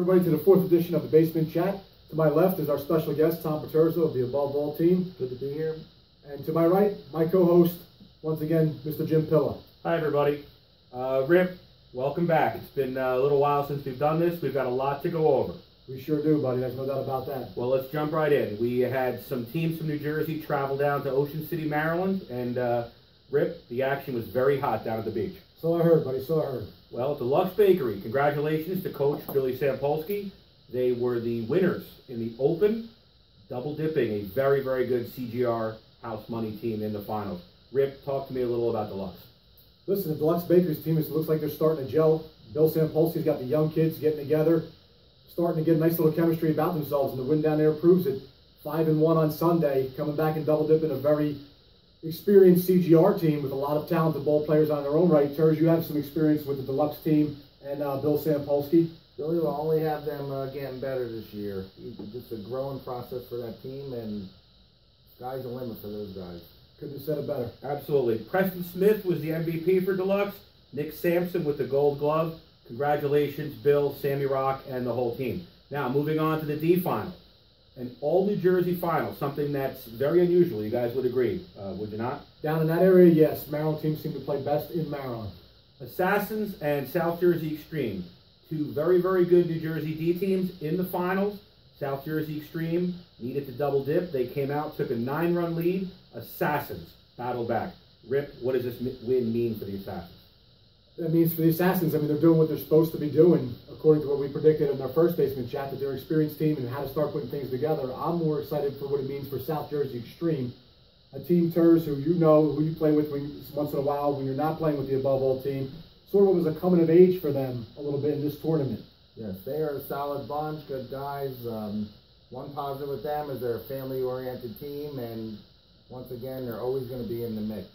Everybody to the fourth edition of the Basement Chat. To my left is our special guest, Tom Paterzo of the Above All team. Good to be here. And to my right, my co-host, once again, Mr. Jim Pilla. Hi, everybody. Rip, welcome back. It's been a little while since we've done this. We've got a lot to go over. We sure do, buddy. There's no doubt about that. Well, let's jump right in. We had some teams from New Jersey travel down to Ocean City, Maryland, and Rip, the action was very hot down at the beach. So I heard, buddy. So I heard. Well, Deluxe Bakery, congratulations to Coach Billy Sampolsky. They were the winners in the Open, double dipping a very, very good CGR house money team in the finals. Rip, talk to me a little about Deluxe. Listen, the Deluxe Bakery's team, it looks like they're starting to gel. Bill Sampolsky's got the young kids getting together, starting to get a nice little chemistry about themselves, and the win down there proves it. 5-1 on Sunday, coming back and double dipping a very experienced CGR team with a lot of talented ball players on their own right. Terz, you have some experience with the Deluxe team and Bill Sampolsky. Billy will only have them getting better this year. It's just a growing process for that team, and sky's the limit for those guys. Couldn't have said it better. Absolutely. Preston Smith was the MVP for Deluxe. Nick Sampson with the gold glove. Congratulations, Bill, Sammy Rock, and the whole team. Now, moving on to the D final. An all-New Jersey final, something that's very unusual. You guys would agree, would you not? Down in that area, yes. Maryland teams seem to play best in Maryland. Assassins and South Jersey Extreme. Two very, very good New Jersey D teams in the finals. South Jersey Extreme needed to double dip. They came out, took a 9-run lead. Assassins battled back. Rip, what does this win mean for the Assassins? That means for the Assassins, I mean, they're doing what they're supposed to be doing, according to what we predicted in our first Basement Chat, that they're an experienced team and how to start putting things together. I'm more excited for what it means for South Jersey Extreme, a team, Terz, who you know, who you play with once in a while when you're not playing with the Above All team. Sort of was a coming of age for them a little bit in this tournament. Yes, they are a solid bunch, good guys. One positive with them is they're a family-oriented team, and once again, they're always going to be in the mix.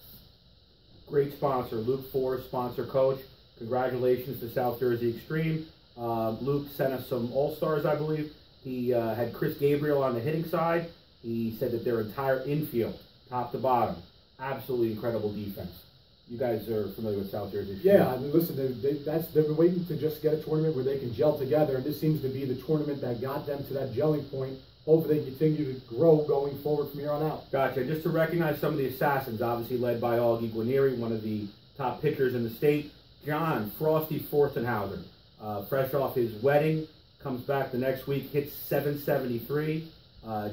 Great sponsor, Luke Forrest, sponsor coach. Congratulations to South Jersey Extreme. Luke sent us some All-Stars, I believe. He had Chris Gabriel on the hitting side. He said that their entire infield, top to bottom, absolutely incredible defense. You guys are familiar with South Jersey Extreme? Yeah, I mean, listen, they've been waiting to just get a tournament where they can gel together, and this seems to be the tournament that got them to that gelling point. Hopefully they continue to grow going forward from here on out. Gotcha. Just to recognize some of the Assassins, obviously led by Augie Guarnieri, one of the top pitchers in the state. John Frosty Forstenhauser, fresh off his wedding, comes back the next week, hits 773.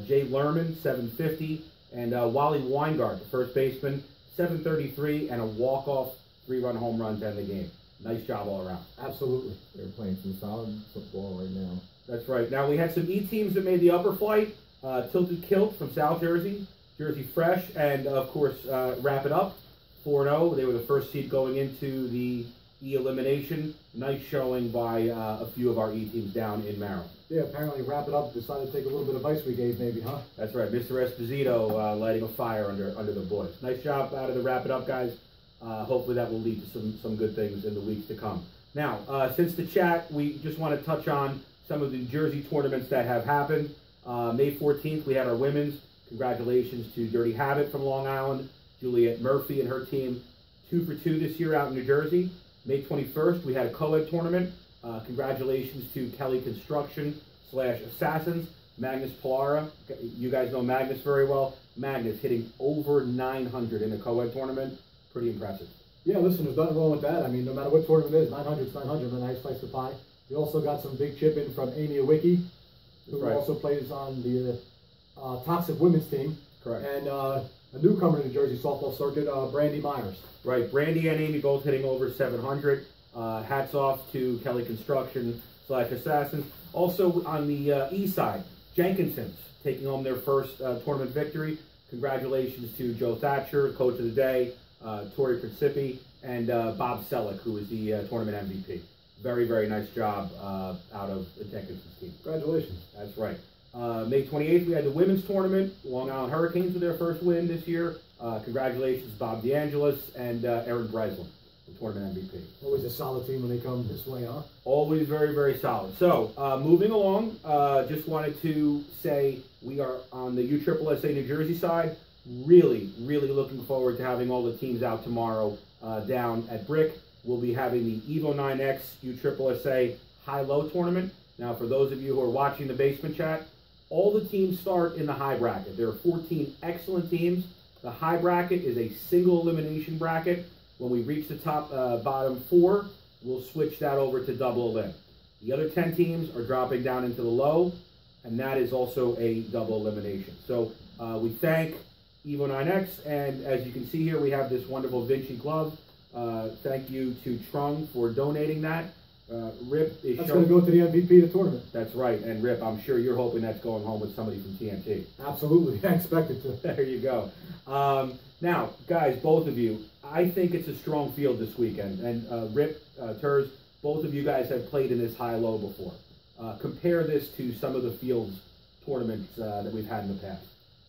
Jay Lerman, 750. And Wally Weingart, the first baseman, 733, and a walk-off 3-run home run to end the game. Nice job all around. Absolutely. They're playing some solid football right now. That's right. Now, we had some E teams that made the upper flight. Tilted Kilt from South Jersey, Jersey Fresh, and, of course, Wrap It Up, 4-0. They were the first seed going into the E elimination. Nice showing by a few of our E teams down in Maryland. Yeah, apparently Wrap It Up decided to take a little bit of advice we gave, maybe, huh? That's right. Mr. Esposito lighting a fire under the boys. Nice job out of the Wrap It Up guys. Hopefully that will lead to some good things in the weeks to come. Now, since the chat, we just want to touch on some of the New Jersey tournaments that have happened. May 14th, we had our women's. Congratulations to Dirty Habit from Long Island, Juliet Murphy and her team. 2 for 2 this year out in New Jersey. May 21st, we had a co-ed tournament. Congratulations to Kelly Construction / Assassins, Magnus Polara. You guys know Magnus very well. Magnus hitting over 900 in a co-ed tournament. Pretty impressive. Yeah, listen, there's nothing wrong with that. I mean, no matter what tournament it is, 900 is 900, a nice slice of pie. We also got some big chip in from Amy Awicki, who also plays on the Toxic women's team. Correct. And a newcomer to the Jersey softball circuit, Brandy Myers. Right, Brandy and Amy both hitting over 700. Hats off to Kelly Construction / Assassins. Also on the east side, Jenkinsons taking home their first tournament victory. Congratulations to Joe Thatcher, coach of the day, Tori Principi, and Bob Selleck, who is the tournament MVP. Very, very nice job out of the Jenkinsons team. Congratulations. That's right. May 28th, we had the women's tournament. Long Island Hurricanes with their first win this year. Congratulations, Bob DeAngelis and Aaron Breslin, the tournament MVP. Always a solid team when they come this way, huh? Always very, very solid. So, moving along, just wanted to say we are on the USSSA New Jersey side. Really, really looking forward to having all the teams out tomorrow down at Brick. We'll be having the Evo 9X USSSA High-Low tournament. Now, for those of you who are watching the basement chat, all the teams start in the high bracket. There are 14 excellent teams. The high bracket is a single elimination bracket. When we reach the bottom 4, we'll switch that over to double elim. The other 10 teams are dropping down into the low, and that is also a double elimination. So we thank Evo9X, and as you can see here, we have this wonderful Vinci glove. Thank you to Trung for donating that. Rip is That's going to go to the MVP of the tournament. That's right, and Rip, I'm sure you're hoping that's going home with somebody from TNT. Absolutely, I expect it to. There you go. Now, guys, both of you, I think it's a strong field this weekend. And Rip, Turs, both of you guys have played in this high-low before. Compare this to some of the fields tournaments that we've had in the past.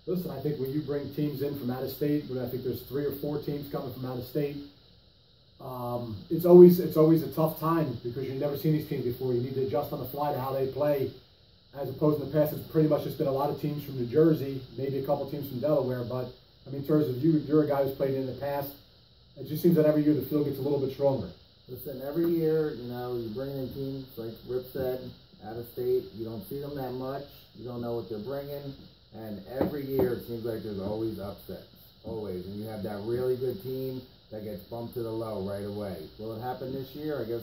Listen, I think when you bring teams in from out of state, when I think there's 3 or 4 teams coming from out of state, it's always a tough time because you've never seen these teams before. You need to adjust on the fly to how they play. As opposed to the past, it's pretty much just been a lot of teams from New Jersey, maybe a couple teams from Delaware. But I mean, in terms of you're a guy who's played in the past. It just seems that every year the field gets a little bit stronger. Listen, every year, you know, you bring in teams like Rip said, out of state. You don't see them that much. You don't know what they're bringing, and every year it seems like there's always upsets, always. And you have that really good team that gets bumped to the low right away. Will it happen this year? I guess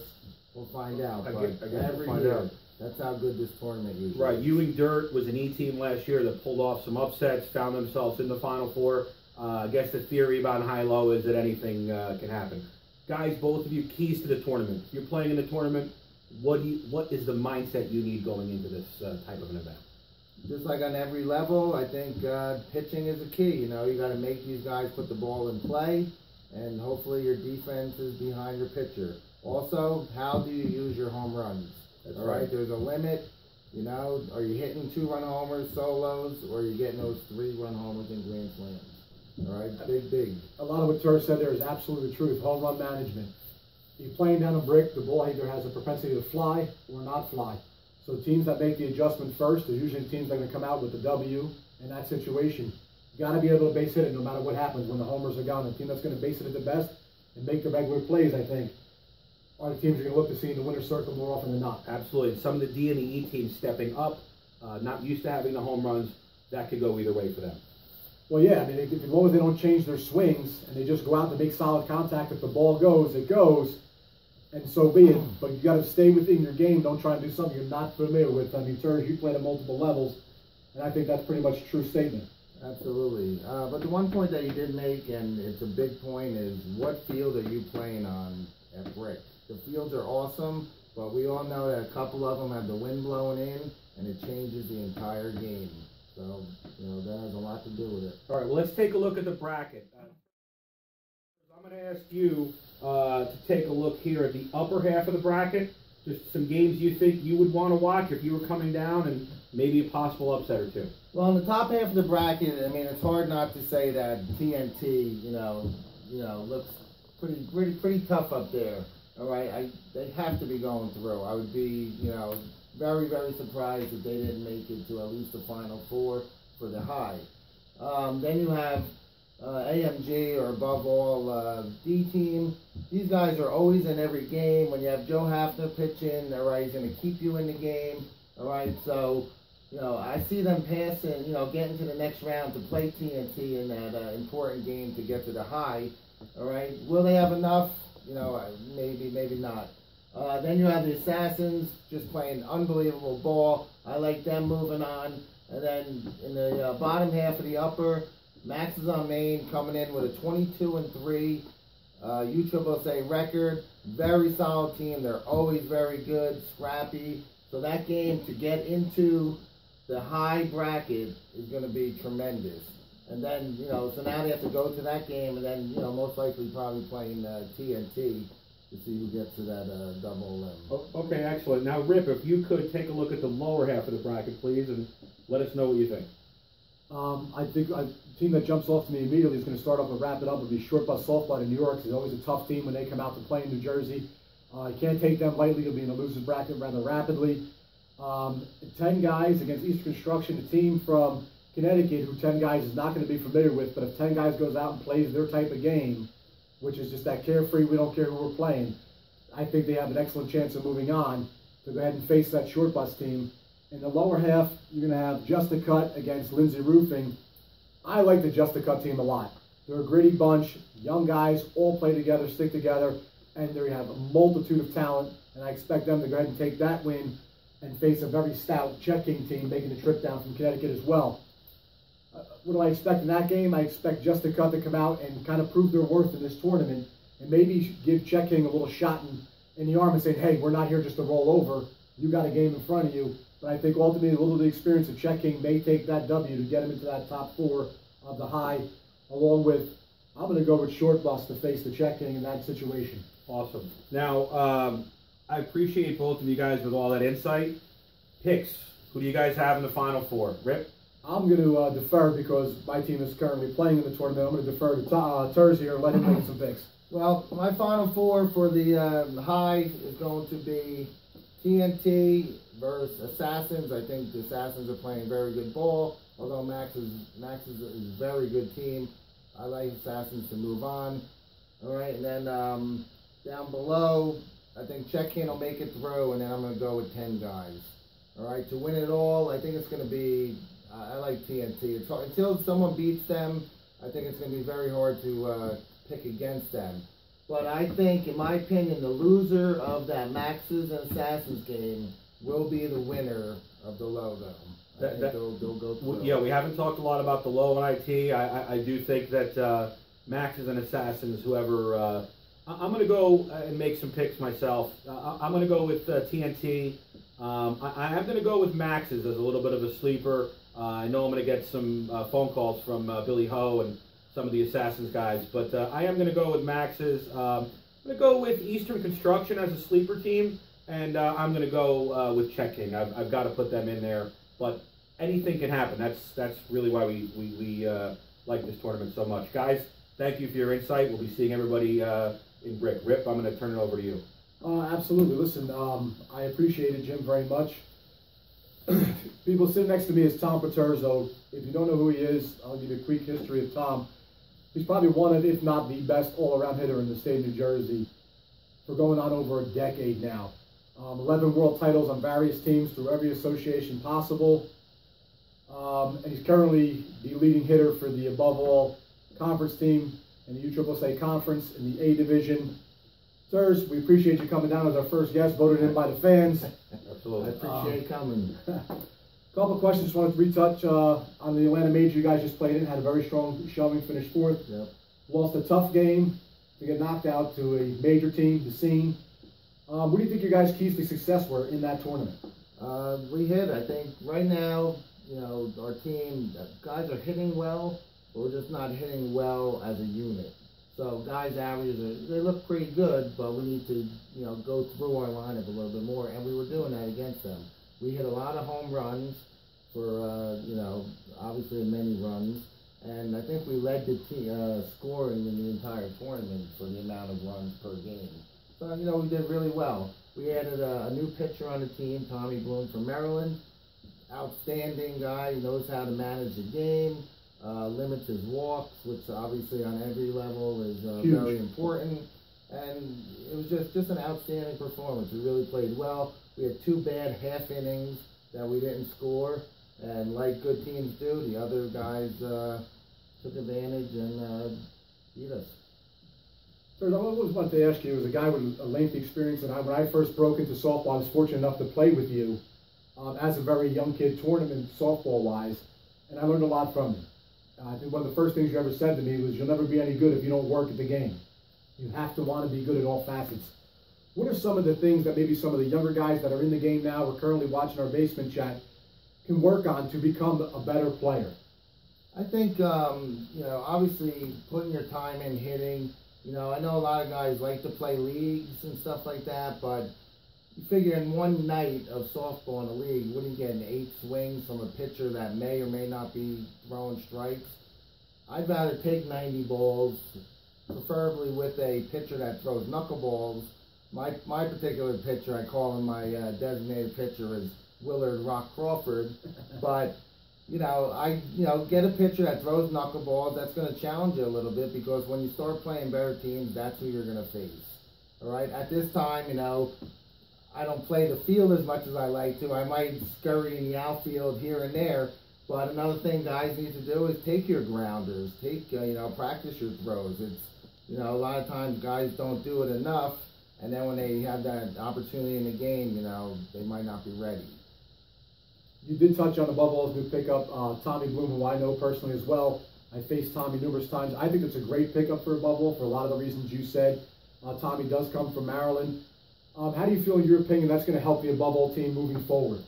we'll find out. I But guess every we'll find year, out. that's how good this tournament usually Right, is. Ewing Dirt was an E team last year that pulled off some upsets, found themselves in the Final Four. I guess the theory about high-low is that anything can happen. Guys, both of you, keys to the tournament. If you're playing in the tournament, what is the mindset you need going into this type of an event? Just like on every level, I think pitching is the key. You know, you got to make these guys put the ball in play, and hopefully your defense is behind your pitcher. Also, how do you use your home runs? That's All right, right. there's a limit. You know, are you hitting 2-run homers, solos, or are you getting those 3-run homers in grand slams? All right, big. A lot of what Tur said there is absolutely the truth. Home run management. You're playing down a brick, the ball either has a propensity to fly or not fly. So teams that make the adjustment first are usually teams that are going to come out with the W in that situation. You got to be able to base hit it no matter what happens when the homers are gone. The team that's going to base it at the best and make the regular plays, I think, are the teams you're going to look to see in the winner's circle more often than not. Absolutely. Some of the D and the E teams stepping up, not used to having the home runs, that could go either way for them. Well, yeah, I mean, as long as they don't change their swings and they just go out and make solid contact, if the ball goes, it goes, and so be it. But you got to stay within your game. Don't try and do something you're not familiar with. I mean, Tur, you played at multiple levels, and I think that's pretty much a true statement. Absolutely. But the one point that you did make, and it's a big point, is what field are you playing on at Brick? The fields are awesome, but we all know that a couple of them have the wind blowing in, and it changes the entire game. So, you know, that has a lot to do with it. All right, well, let's take a look at the bracket. I'm going to ask you to take a look here at the upper half of the bracket. Just some games you think you would want to watch if you were coming down, and maybe a possible upset or two. Well, in the top half of the bracket, I mean, it's hard not to say that TNT, you know, looks pretty tough up there. All right, they have to be going through. I would be, you know, very, very surprised if they didn't make it to at least the Final Four for the high. Then you have AMG, or above all, D team. These guys are always in every game. When you have Joe Hafner pitching, all right, he's going to keep you in the game. All right, so, you know, I see them passing, you know, getting to the next round to play TNT in that important game to get to the high. All right, will they have enough? You know, maybe not. Then you have the Assassins just playing unbelievable ball. I like them moving on. And then in the bottom half of the upper, Max is on Maine, coming in with a 22-3 USSSA record. Very solid team. They're always very good, scrappy. So that game to get into the high bracket is going to be tremendous. And then, you know, so now they have to go to that game, and then, you know, most likely probably playing TNT to see who gets to that double limb. Okay, excellent. Now, Rip, if you could take a look at the lower half of the bracket, please, and let us know what you think. I think a team that jumps off to me immediately is going to start off and wrap it up would be Short Bus Softball in New York. It's always a tough team when they come out to play in New Jersey. I can't take them lightly. They'll be in a loser's bracket rather rapidly. 10 guys against Eastern Construction, a team from Connecticut who 10 guys is not going to be familiar with, but if 10 guys goes out and plays their type of game, which is just that carefree, we don't care who we're playing, I think they have an excellent chance of moving on. to go ahead and face that short bus team. In the lower half, you're going to have Just a Cut against Lindsay Roofing. I like the Just a Cut team a lot. They're a gritty bunch, young guys, all play together, stick together, and they have a multitude of talent, and I expect them to go ahead and take that win and face a very stout Chet King team making the trip down from Connecticut as well. What do I expect in that game? I expect Just a Cut to come out and kind of prove their worth in this tournament and maybe give Chet King a little shot in the arm and say, hey, we're not here just to roll over. You got a game in front of you. But I think ultimately a little of the experience of Chet King may take that W to get him into that top 4 of the high, along with, I'm going to go with Short Bus to face the Chet King in that situation. Awesome. Now, I appreciate both of you guys with all that insight. Picks. Who do you guys have in the Final Four? Rip? I'm going to defer because my team is currently playing in the tournament. I'm going to defer to Terz here and let him make some picks. Well, my Final Four for the high is going to be TNT versus Assassins. I think the Assassins are playing very good ball, although Max is a very good team. I like Assassins to move on. All right, and then down below, I think Chet King will make it through, and then I'm going to go with 10 guys. All right, to win it all, I think it's going to be, I like TNT. It's hard, until someone beats them, I think it's going to be very hard to pick against them. But I think, in my opinion, the loser of that Max's and Assassins game will be the winner of the logo. They'll go through. Yeah, we haven't talked a lot about the low in IT. I do think that Max's and Assassins, whoever, I'm going to go and make some picks myself. I'm going to go with TNT. I am going to go with Max's as a little bit of a sleeper. I know I'm going to get some phone calls from Billy Ho and some of the Assassins guys, but I am going to go with Max's. I'm going to go with Eastern Construction as a sleeper team, and I'm going to go with Chet King. I've got to put them in there, but anything can happen. That's really why we like this tournament so much. Guys, thank you for your insight. We'll be seeing everybody in Brick. Rip, I'm going to turn it over to you. Absolutely. Listen, I appreciate it, Jim, very much. People sitting next to me is Tom Paterzo. If you don't know who he is, I'll give you a quick history of Tom. He's probably one of, if not the best all-around hitter in the state of New Jersey for going on over a decade now. 11 world titles on various teams through every association possible. And he's currently the leading hitter for the above all conference team in the USSSA conference in the A division. Sirs, we appreciate you coming down as our first guest, voted in by the fans. Absolutely. I appreciate coming. Couple of questions. Just wanted to retouch on the Atlanta Major you guys just played in. Had a very strong showing, finished 4th. Yep. Lost a tough game to get knocked out to a major team, the Scene. What do you think your guys' keys to success were in that tournament? We hit, I think, right now, you know, our team, guys are hitting well, but we're just not hitting well as a unit. So guys' averages, they look pretty good, but we need to, you know, go through our lineup a little bit more, and we were doing that against them. We hit a lot of home runs for, you know, obviously many runs, and I think we led the scoring in the entire tournament for the amount of runs per game. So, you know, we did really well. We added a new pitcher on the team, Tommy Bloom from Maryland. Outstanding guy, he knows how to manage the game, limits his walks, which obviously on every level is very important. And it was just an outstanding performance. We really played well. We had 2 bad half innings that we didn't score, and like good teams do, the other guys took advantage and beat us. Sir, I always wanted to ask you, as a guy with a lengthy experience, and when I first broke into softball, I was fortunate enough to play with you as a very young kid, tournament softball-wise, and I learned a lot from you. I think one of the first things you ever said to me was, you'll never be any good if you don't work at the game. You have to want to be good at all facets. What are some of the things that maybe some of the younger guys that are in the game now, or currently watching our basement chat, can work on to become a better player? I think, you know, obviously putting your time in hitting. You know, I know a lot of guys like to play leagues and stuff like that, but you figure in one night of softball in a league, what are you getting, 8 swings from a pitcher that may or may not be throwing strikes? I'd rather take 90 balls, preferably with a pitcher that throws knuckleballs. My particular pitcher, I call him my designated pitcher, is Willard Rock Crawford. But, you know, get a pitcher that throws knuckleballs. That's going to challenge you a little bit, because when you start playing better teams, that's who you're going to face. All right? At this time, you know, I don't play the field as much as I like to. I might scurry in the outfield here and there. But another thing guys need to do is take your grounders, practice your throws. It's, a lot of times guys don't do it enough, and then when they have that opportunity in the game, they might not be ready. You did touch on, above all, new pickup, Tommy Bloom, who I know personally as well. I faced Tommy numerous times. I think it's a great pickup for above all for a lot of the reasons you said. Tommy does come from Maryland. How do you feel, in your opinion, that's going to help the above all team moving forward?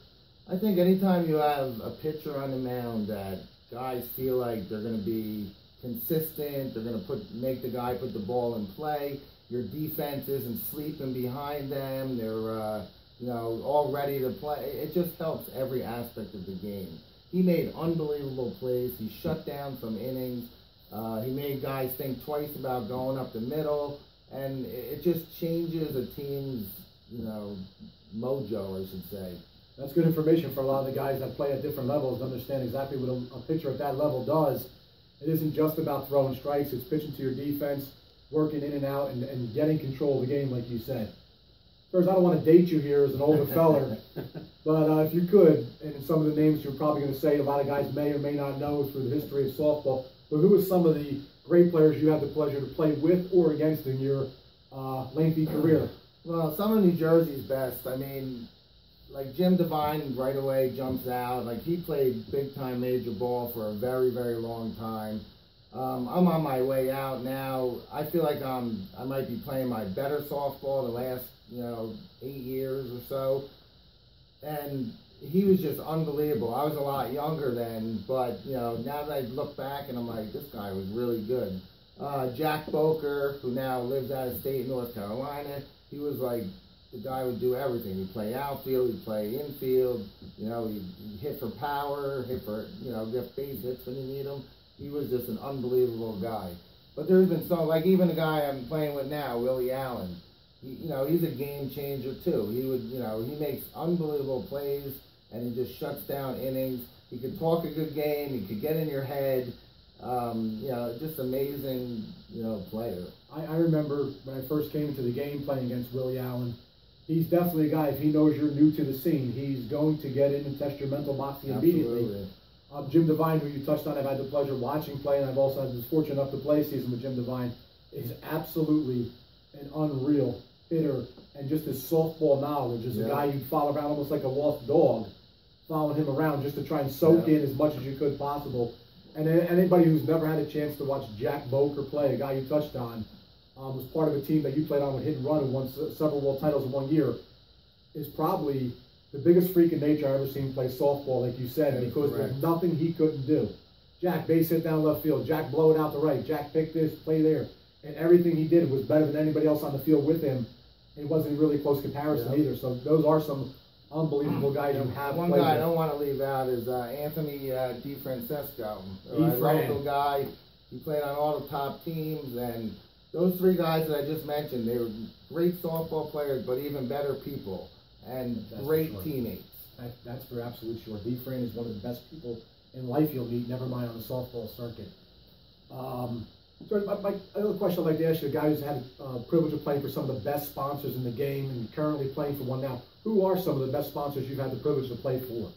I think anytime you have a pitcher on the mound that guys feel like they're going to be consistent, they're going to make the guy put the ball in play, your defense isn't sleeping behind them, they're all ready to play. It just helps every aspect of the game. He made unbelievable plays. He shut down some innings. He made guys think twice about going up the middle, and it just changes a team's, mojo, I should say. That's good information for a lot of the guys that play at different levels to understand exactly what a pitcher at that level does. It isn't just about throwing strikes. It's pitching to your defense, working in and out, and getting control of the game, like you said. First, I don't want to date you here as an older feller, but if you could, and some of the names you're probably going to say a lot of guys may or may not know through the history of softball, but who are some of the great players you had the pleasure to play with or against in your lengthy career? Well, some of New Jersey's best. I mean, like Jim Devine right away jumps out. Like, he played big-time major ball for a very, very long time. I'm on my way out now. I feel like I might be playing my better softball the last, 8 years or so. And he was just unbelievable. I was a lot younger then, but, now that I look back and I'm like, this guy was really good. Jack Boker, who now lives out of state in North Carolina, he was like, the guy would do everything. He'd play outfield, he'd play infield, he'd hit for power, hit for, get base hits when you need them. He was just an unbelievable guy. But there's been some, like even the guy I'm playing with now, Willie Allen, he's a game changer too. He would, he makes unbelievable plays and he just shuts down innings. He could talk a good game, he could get in your head. Just amazing, player. I remember when I first came into the game playing against Willie Allen. He's definitely a guy, if he knows you're new to the scene, he's going to get in and test your mental boxing immediately. Jim Devine, who you touched on, I've had the pleasure of watching play, and I've also had the fortune enough to play a season with Jim Devine, is absolutely an unreal hitter, and just his softball knowledge is a guy you'd follow around almost like a lost dog, following him around just to try and soak in as much as you could possible. And anybody who's never had a chance to watch Jack Boker play, a guy you touched on, was part of a team that you played on with Hit and Run and won several world titles in 1 year, is probably the biggest freak in nature I've ever seen play softball, like you said, because there's nothing he couldn't do. Jack, base hit down left field. Jack, blow it out to right. Jack, pick this, play there. And everything he did was better than anybody else on the field with him. It wasn't really a close comparison either. So those are some unbelievable guys you have One played guy with. I don't want to leave out is Anthony DiFrancesco, a local guy. He played on all the top teams, and those three guys that I just mentioned, they were great softball players, but even better people and great teammates. That's for absolute sure. D-Fran is one of the best people in life you'll meet, never mind on the softball circuit. My other question I'd like to ask you, a guy who's had the privilege of playing for some of the best sponsors in the game and currently playing for one now, who are some of the best sponsors you've had the privilege to play for?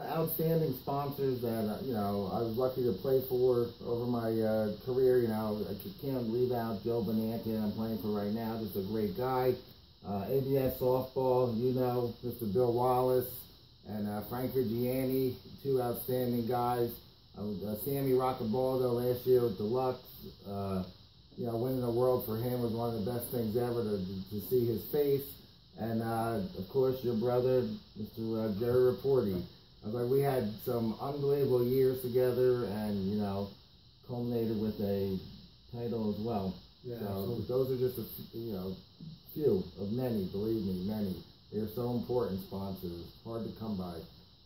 Outstanding sponsors that, I was lucky to play for over my career. I can't leave out Joe Benanti, I'm playing for right now, just a great guy. ABS Softball, Mr. Bill Wallace and Frank Vigiani, two outstanding guys. Sammy Roccabaldo last year with Deluxe, winning the world for him was one of the best things ever to see his face. And of course, your brother, Mr. Jerry Rapporti. I was like, we had some unbelievable years together, and culminated with a title as well. Yeah, so absolutely. those are just a few of many. Believe me, many. They're so important sponsors, hard to come by.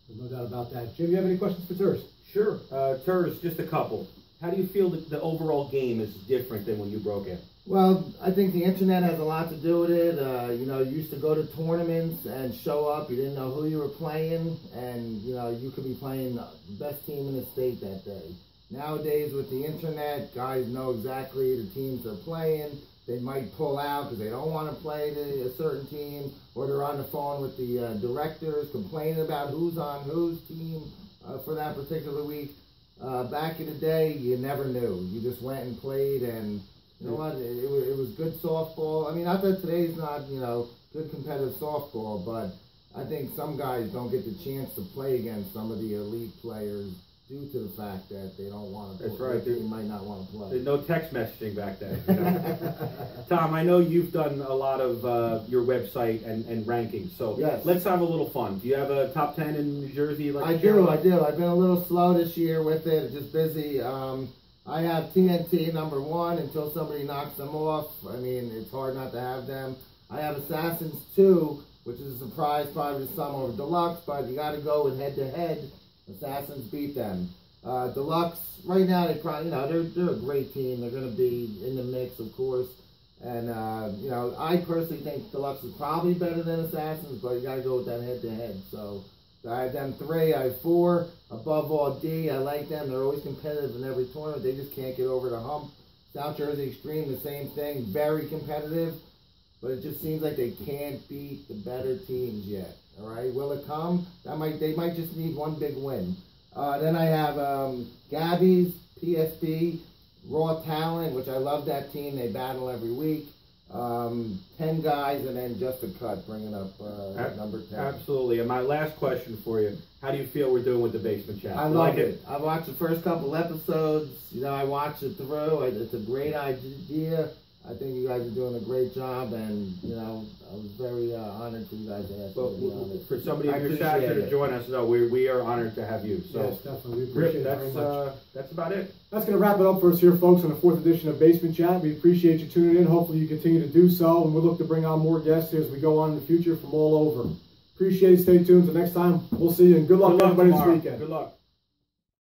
There's no doubt about that. Jim, you have any questions for Turs? Sure. Turs, just a couple. How do you feel that the overall game is different than when you broke in? Well, I think the internet has a lot to do with it. You used to go to tournaments and show up. You didn't know who you were playing, and you could be playing the best team in the state that day. Nowadays, with the internet, guys know exactly the teams they're playing. they might pull out because they don't want to play a certain team, or they're on the phone with the directors complaining about who's on whose team for that particular week. Back in the day, you never knew. You just went and played, and you know what? It was good softball. I mean, not that today's not, you know, good competitive softball, but I think some guys don't get the chance to play against some of the elite players due to the fact that they don't want to play. That's right. They might not want to play. There's no text messaging back then. You know? Tom, I know you've done a lot of your website and rankings, so yes. Let's have a little fun. Do you have a top 10 in New Jersey? I do. I've been a little slow this year with it, just busy. I have TNT number 1 until somebody knocks them off. I mean, it's hard not to have them. I have Assassins 2, which is a surprise probably to some over Deluxe, but you got to go with head-to-head. Assassins beat them. Deluxe, right now, they probably, you know, they're a great team. They're going to be in the mix, of course. And, you know, I personally think Deluxe is probably better than Assassins, but you got to go with that head-to-head. So I have them 3. I have 4. Above all, D. I like them. They're always competitive in every tournament. They just can't get over the hump. South Jersey Extreme, the same thing. Very competitive. But it just seems like they can't beat the better teams yet. All right, will it come? They might just need one big win. Then I have Gabby's, PSP, Raw Talent, which I love that team. They battle every week. 10 guys, and then Just a Cut, bringing up number 10. Absolutely. And my last question for you, how do you feel we're doing with the Basement Chat? I love it. I watched the first couple episodes. You know, I watched it through. It's a great idea. I think you guys are doing a great job, and, you know, I was very honored for you guys to ask me to be on it. For somebody of your stature to join us, no, we are honored to have you. So, yes, definitely. We appreciate it very much. That's about it. That's going to wrap it up for us here, folks, on the 4th edition of Basement Chat. We appreciate you tuning in. Hopefully you continue to do so, and we'll look to bring on more guests as we go on in the future from all over. Appreciate it. Stay tuned. Until next time, we'll see you, and good luck everybody this weekend. Good luck.